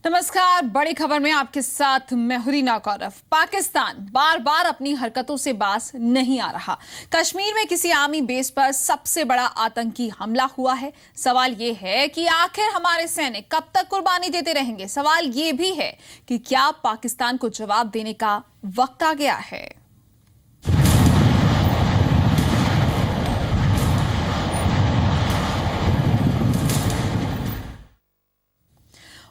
नमस्कार। बड़ी खबर में आपके साथ मैं हुरीना गौरव। पाकिस्तान बार बार अपनी हरकतों से बाज नहीं आ रहा। कश्मीर में किसी आर्मी बेस पर सबसे बड़ा आतंकी हमला हुआ है। सवाल ये है कि आखिर हमारे सैनिक कब तक कुर्बानी देते रहेंगे। सवाल ये भी है कि क्या पाकिस्तान को जवाब देने का वक्त आ गया है।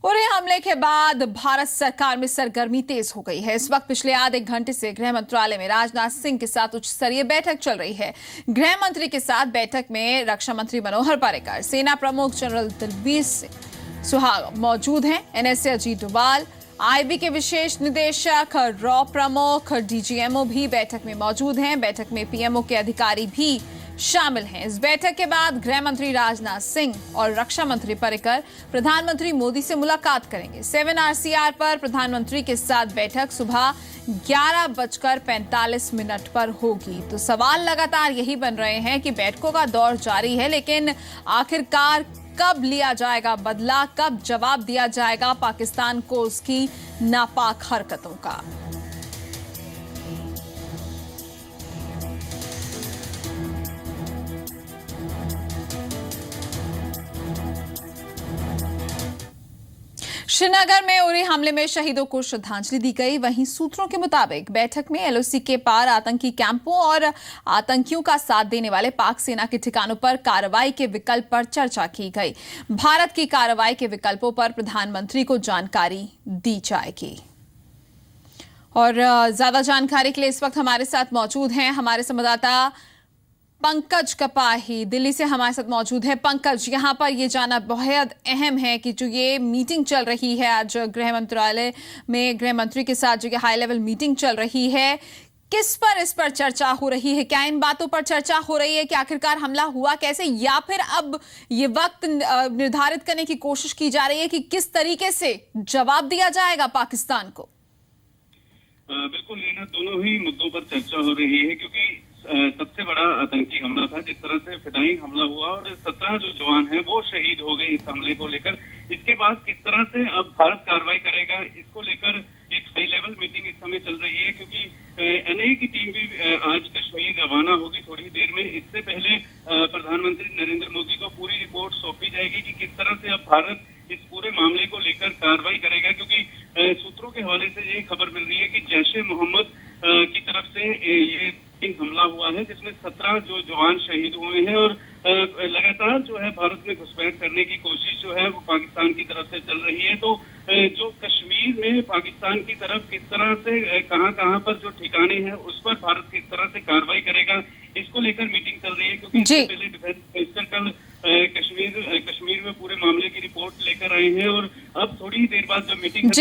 उरी हमले के बाद भारत सरकार में सरगर्मी तेज हो गई है। इस वक्त पिछले आधे घंटे से गृह मंत्रालय में राजनाथ सिंह के साथ उच्च स्तरीय बैठक चल रही है। गृह मंत्री के साथ बैठक में रक्षा मंत्री मनोहर पर्रिकर, सेना प्रमुख जनरल दिलबीर सिंह सुहाग मौजूद हैं। एनएसए अजीत डोभाल, आईबी के विशेष निदेशक, रॉ प्रमुख, डीजीएमओ भी बैठक में मौजूद हैं। बैठक में पीएमओ के अधिकारी भी शामिल हैं। इस बैठक के बाद गृह मंत्री राजनाथ सिंह और रक्षा मंत्री पर्रिकर प्रधानमंत्री मोदी से मुलाकात करेंगे। 7RCR पर प्रधानमंत्री के साथ बैठक सुबह 11:45 पर होगी। तो सवाल लगातार यही बन रहे हैं कि बैठकों का दौर जारी है, लेकिन आखिरकार कब लिया जाएगा बदला, कब जवाब दिया जाएगा पाकिस्तान को उसकी नापाक हरकतों का। श्रीनगर में उरी हमले में शहीदों को श्रद्धांजलि दी गई। वहीं सूत्रों के मुताबिक बैठक में एलओसी के पार आतंकी कैंपों और आतंकियों का साथ देने वाले पाक सेना के ठिकानों पर कार्रवाई के विकल्प पर चर्चा की गई। भारत की कार्रवाई के विकल्पों पर प्रधानमंत्री को जानकारी दी जाएगी। और ज्यादा जानकारी के लिए इस वक्त हमारे साथ मौजूद हैं हमारे संवाददाता पंकज कपाही, दिल्ली से हमारे साथ मौजूद है। पंकज, यहाँ पर ये जानना बहुत अहम है कि जो ये मीटिंग चल रही है आज गृह मंत्रालय में, गृह मंत्री के साथ जो ये हाई लेवल मीटिंग चल रही है, किस पर इस पर चर्चा हो रही है? क्या इन बातों पर चर्चा हो रही है कि आखिरकार हमला हुआ कैसे, या फिर अब ये वक्त निर्धारित करने की कोशिश की जा रही है कि किस तरीके से जवाब दिया जाएगा पाकिस्तान को? बिल्कुल, इन दोनों ही मुद्दों पर चर्चा हो रही है, क्योंकि सबसे बड़ा आतंकी हमला था। जिस तरह से फिदाई हमला हुआ और 17 जो जवान हैं वो शहीद हो गए इस हमले को लेकर। इसके बाद किस तरह से अब भारत कार्रवाई करेगा, इसको लेकर एक हाई लेवल मीटिंग इस समय चल रही है, क्योंकि एनआईए की टीम भी आज कश्मीर रवाना होगी थोड़ी देर में। इससे पहले प्रधानमंत्री नरेंद्र मोदी को पूरी रिपोर्ट सौंपी जाएगी कि किस तरह से अब भारत इस पूरे मामले को लेकर कार्रवाई करेगा, क्योंकि सूत्रों के हवाले से ये खबर मिल रही है कि जैश ए मोहम्मद की तरफ से ये हमला हुआ है, जिसमें 17 जो जवान शहीद हुए हैं। और लगातार जो है भारत में घुसपैठ करने की कोशिश जो है वो पाकिस्तान की तरफ से चल रही है। तो जो कश्मीर में पाकिस्तान की तरफ किस तरह से कहां पर जो ठिकाने हैं उस पर भारत किस तरह से कार्रवाई करेगा, इसको लेकर मीटिंग चल रही है। क्योंकि इससे पहले डिफेंस मिनिस्टर कल कश्मीर में पूरे मामले की रिपोर्ट लेकर आए हैं, और अब थोड़ी ही देर बाद जो मीटिंग है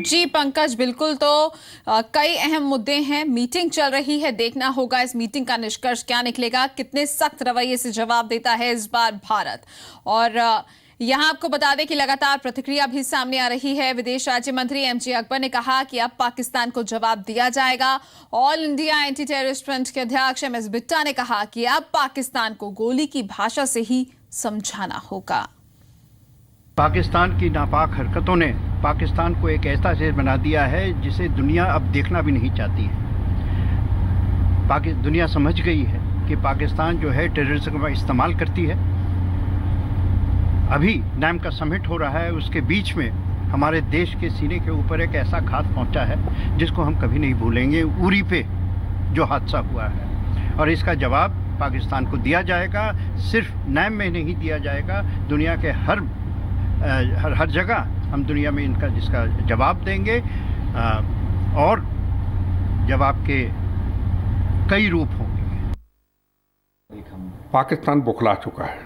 जी पंकज, बिल्कुल। तो कई अहम मुद्दे हैं, मीटिंग चल रही है, देखना होगा इस मीटिंग का निष्कर्ष क्या निकलेगा, कितने सख्त रवैये से जवाब देता है इस बार भारत। और यहाँ आपको बता दें कि लगातार प्रतिक्रिया भी सामने आ रही है। विदेश राज्य मंत्री एमजे अकबर ने कहा कि अब पाकिस्तान को जवाब दिया जाएगा। All India anti terrorist front के अध्यक्ष एमएस बिट्टा ने कहा कि अब पाकिस्तान को गोली की भाषा से ही समझाना होगा। पाकिस्तान की नापाक हरकतों ने पाकिस्तान को एक ऐसा देश बना दिया है जिसे दुनिया अब देखना भी नहीं चाहती है। दुनिया समझ गई है कि पाकिस्तान जो है टेररिज्म का इस्तेमाल करती है। अभी नैम का समिट हो रहा है, उसके बीच में हमारे देश के सीने के ऊपर एक ऐसा घात पहुंचा है जिसको हम कभी नहीं भूलेंगे। उरी पे जो हादसा हुआ है, और इसका जवाब पाकिस्तान को दिया जाएगा। सिर्फ नैम में नहीं दिया जाएगा, दुनिया के हर जगह हम दुनिया में जिसका जवाब देंगे। और जवाब के कई रूप होंगे। पाकिस्तान बौखला चुका है।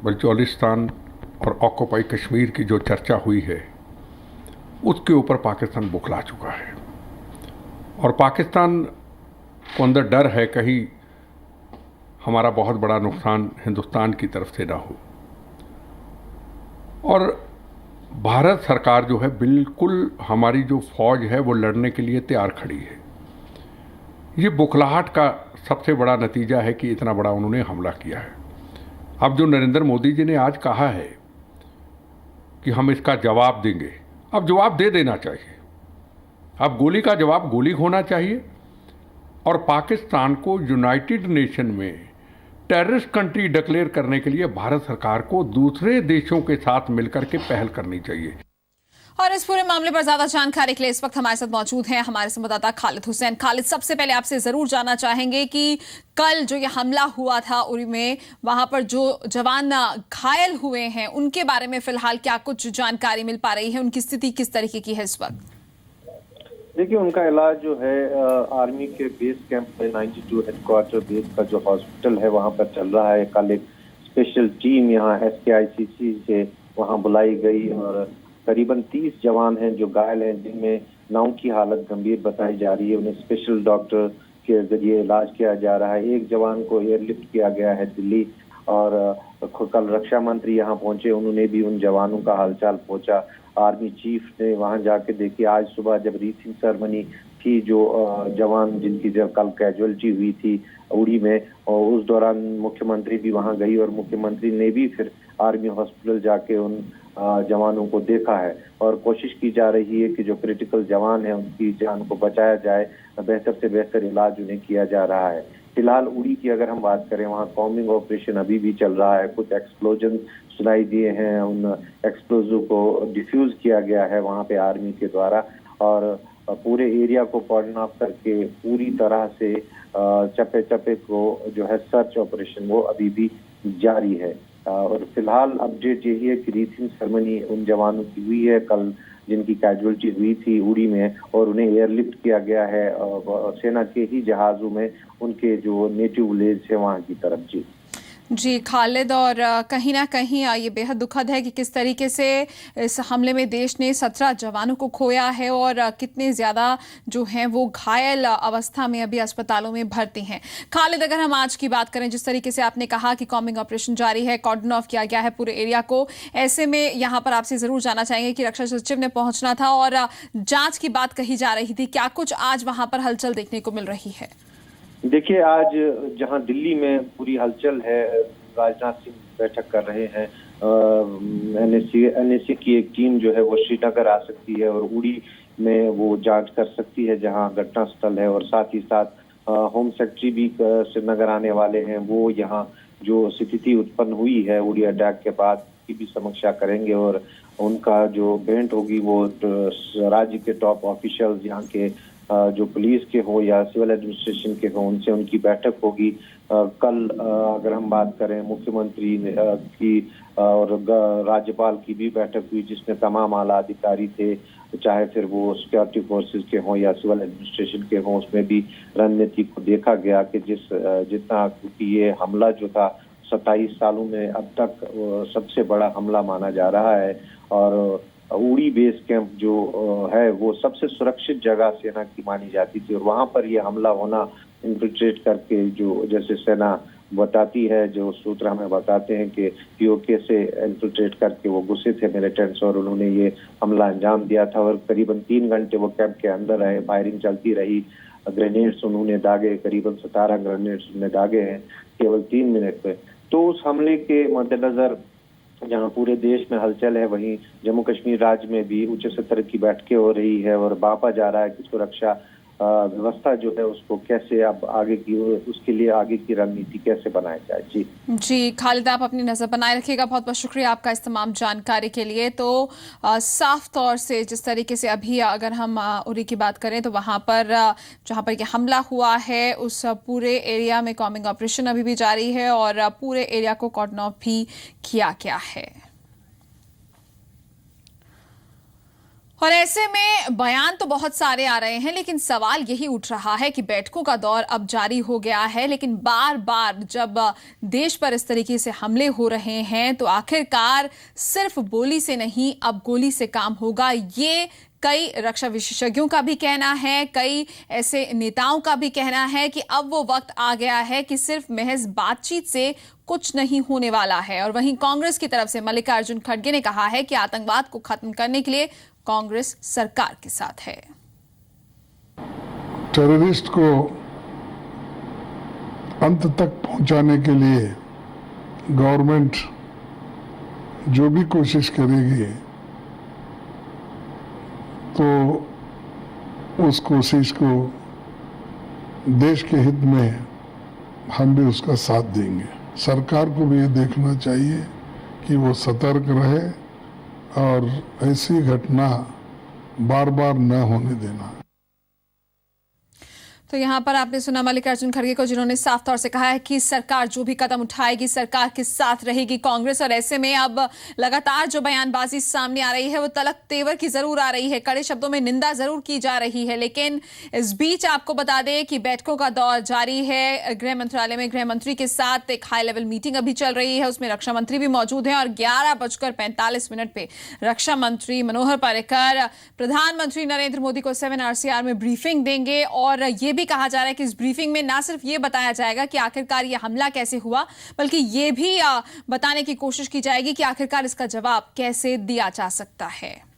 बलूचिस्तान और ऑक्यूपाई कश्मीर की जो चर्चा हुई है उसके ऊपर पाकिस्तान बौखला चुका है, और पाकिस्तान को अंदर डर है कहीं हमारा बहुत बड़ा नुकसान हिंदुस्तान की तरफ से ना हो। और भारत सरकार जो है बिल्कुल हमारी जो फौज है वो लड़ने के लिए तैयार खड़ी है। ये बौखलाहट का सबसे बड़ा नतीजा है कि इतना बड़ा उन्होंने हमला किया है। अब जो नरेंद्र मोदी जी ने आज कहा है कि हम इसका जवाब देंगे। अब जवाब दे देना चाहिए। अब गोली का जवाब गोली होना चाहिए और पाकिस्तान को यूनाइटेड नेशन में टेररिस्ट कंट्री डिक्लेयर करने के लिए भारत सरकार को दूसरे देशों के साथ मिलकर के पहल करनी चाहिए। और इस पूरे मामले पर ज्यादा जानकारी के लिए इस वक्त हमारे साथ मौजूद हैं हमारे संवाददाता खालिद हुसैन। खालिद, सबसे पहले आपसे जरूर जानना चाहेंगे कि कल जो ये हमला हुआ था उरी में, वहां पर जो जवान घायल हुए हैं उनके बारे में फिलहाल क्या कुछ जानकारी मिल पा रही है? उनकी स्थिति किस तरीके की है इस वक्त? देखिए, उनका इलाज जो है आर्मी के बेस कैंप में 92 हेडक्वार्टर बेस का जो हॉस्पिटल है वहां पर चल रहा है। कल एक स्पेशल टीम यहाँ SKICC से वहां बुलाई गई और करीबन 30 जवान हैं जो घायल हैं, जिनमें 9 की हालत गंभीर बताई जा रही है। उन्हें स्पेशल डॉक्टर के जरिए इलाज किया जा रहा है। एक जवान को एयरलिफ्ट किया गया है दिल्ली और कल रक्षा मंत्री यहाँ पहुंचे, उन्होंने भी उन जवानों का हालचाल पूछा। आर्मी चीफ ने वहां जाके देखी। आज सुबह जब रीथिंग सेरेमनी थी, जो जवान जिनकी जब कल कैजुअलिटी हुई थी उड़ी में, और उस दौरान मुख्यमंत्री भी वहां गई और मुख्यमंत्री ने भी फिर आर्मी हॉस्पिटल जाके उन जवानों को देखा है और कोशिश की जा रही है कि जो क्रिटिकल जवान है उनकी जान को बचाया जाए। बेहतर से बेहतर इलाज उन्हें किया जा रहा है। फिलहाल उड़ी की अगर हम बात करें, वहाँ कॉम्बिंग ऑपरेशन अभी भी चल रहा है। कुछ एक्सप्लोजन सुनाई दिए हैं, उन एक्सप्लोजिव को डिफ्यूज किया गया है वहाँ पे आर्मी के द्वारा और पूरे एरिया को कॉर्डन ऑफ करके पूरी तरह से चप्पे चप्पे को जो है सर्च ऑपरेशन वो अभी भी जारी है। और फिलहाल अपडेट यही है कि रीथिंग सेरेमनी उन जवानों की हुई है कल जिनकी कैजुअलिटी हुई थी उड़ी में, और उन्हें एयरलिफ्ट किया गया है सेना के ही जहाजों में उनके जो नेटिव विलेज है वहां की तरफ। जी खालिद, और कहीं ना कहीं ये बेहद दुखद है कि किस तरीके से इस हमले में देश ने 17 जवानों को खोया है और कितने ज़्यादा जो हैं वो घायल अवस्था में अभी अस्पतालों में भर्ती हैं। खालिद, अगर हम आज की बात करें, जिस तरीके से आपने कहा कि कॉम्बिंग ऑपरेशन जारी है, कॉर्डन ऑफ किया गया है पूरे एरिया को, ऐसे में यहाँ पर आपसे ज़रूर जानना चाहेंगे कि रक्षा सचिव ने पहुँचना था और जाँच की बात कही जा रही थी, क्या कुछ आज वहाँ पर हलचल देखने को मिल रही है? देखिए, आज जहां दिल्ली में पूरी हलचल है, राजनाथ सिंह बैठक कर रहे हैं। NSA की एक टीम जो है वो श्रीनगर आ सकती है और उड़ी में वो जांच कर सकती है जहां घटना स्थल है, और साथ ही साथ होम सेक्रेटरी भी श्रीनगर आने वाले हैं। वो यहाँ जो स्थिति उत्पन्न हुई है उड़ी अटैक के बाद की भी समीक्षा करेंगे और उनका जो भेंट होगी वो राज्य के टॉप ऑफिशियल्स यहाँ के जो पुलिस के हो या सिविल एडमिनिस्ट्रेशन के हो उनसे उनकी बैठक होगी। कल अगर हम बात करें, मुख्यमंत्री की और राज्यपाल की भी बैठक हुई जिसमें तमाम आला अधिकारी थे, चाहे फिर वो सिक्योरिटी फोर्सेस के हों या सिविल एडमिनिस्ट्रेशन के हों। उसमें भी रणनीति को देखा गया कि जितना, क्योंकि ये हमला जो था 27 सालों में अब तक सबसे बड़ा हमला माना जा रहा है और उड़ी बेस कैंप जो है वो सबसे सुरक्षित जगह सेना की मानी जाती थी और वहां पर यह हमला होना इन्फिल्ट्रेट करके, जो जैसे सेना बताती है, जो सूत्र हमें बताते हैं कि POK से इन्फिल्ट्रेट करके वो घुसे थे मिलिटेंट्स और उन्होंने ये हमला अंजाम दिया था और करीबन 3 घंटे वो कैंप के अंदर रहे। फायरिंग चलती रही, ग्रेनेड्स उन्होंने दागे, करीबन 17 ग्रेनेड्स उन्होंने दागे हैं केवल 3 मिनट में। तो उस हमले के मद्देनजर जहाँ पूरे देश में हलचल है, वहीं जम्मू कश्मीर राज्य में भी उच्च स्तर की बैठकें हो रही है और भापा जा रहा है कि सुरक्षा व्यवस्था जो है उसको कैसे अब आगे की, उसके लिए आगे की रणनीति कैसे बनाई जाए। जी खालिद, आप अपनी नजर बनाए रखिएगा। बहुत बहुत शुक्रिया आपका इस तमाम जानकारी के लिए। तो साफ तौर से जिस तरीके से अभी अगर हम उरी की बात करें तो वहां पर जहां पर यह हमला हुआ है उस पूरे एरिया में कॉम्बिंग ऑपरेशन अभी भी जारी है और पूरे एरिया को कॉर्डन ऑफ भी किया गया है। और ऐसे में बयान तो बहुत सारे आ रहे हैं, लेकिन सवाल यही उठ रहा है कि बैठकों का दौर अब जारी हो गया है, लेकिन बार बार जब देश पर इस तरीके से हमले हो रहे हैं तो आखिरकार सिर्फ बोली से नहीं, अब गोली से काम होगा। ये कई रक्षा विशेषज्ञों का भी कहना है, कई ऐसे नेताओं का भी कहना है कि अब वो वक्त आ गया है कि सिर्फ महज बातचीत से कुछ नहीं होने वाला है। और वहीं कांग्रेस की तरफ से मल्लिकार्जुन खड़गे ने कहा है कि आतंकवाद को खत्म करने के लिए कांग्रेस सरकार के साथ है। टेररिस्ट को अंत तक पहुंचाने के लिए गवर्नमेंट जो भी कोशिश करेगी उस कोशिश को देश के हित में हम भी उसका साथ देंगे। सरकार को भी ये देखना चाहिए कि वो सतर्क रहे और ऐसी घटना बार बार न होने देना। तो यहाँ पर आपने सुना मल्लिकार्जुन खड़गे को, जिन्होंने साफ तौर से कहा है कि सरकार जो भी कदम उठाएगी सरकार के साथ रहेगी कांग्रेस। और ऐसे में अब लगातार जो बयानबाजी सामने आ रही है वो तलक तेवर की जरूर आ रही है, कड़े शब्दों में निंदा जरूर की जा रही है। लेकिन इस बीच आपको बता दें कि बैठकों का दौर जारी है। गृह मंत्रालय में गृह मंत्री के साथ एक हाई लेवल मीटिंग अभी चल रही है, उसमें रक्षा मंत्री भी मौजूद है। और 11:45 पे रक्षा मंत्री मनोहर पर्रिकर प्रधानमंत्री नरेंद्र मोदी को 7 RCR में ब्रीफिंग देंगे। और ये भी कहा जा रहा है कि इस ब्रीफिंग में ना सिर्फ ये बताया जाएगा कि आखिरकार ये हमला कैसे हुआ, बल्कि ये भी बताने की कोशिश की जाएगी कि आखिरकार इसका जवाब कैसे दिया जा सकता है।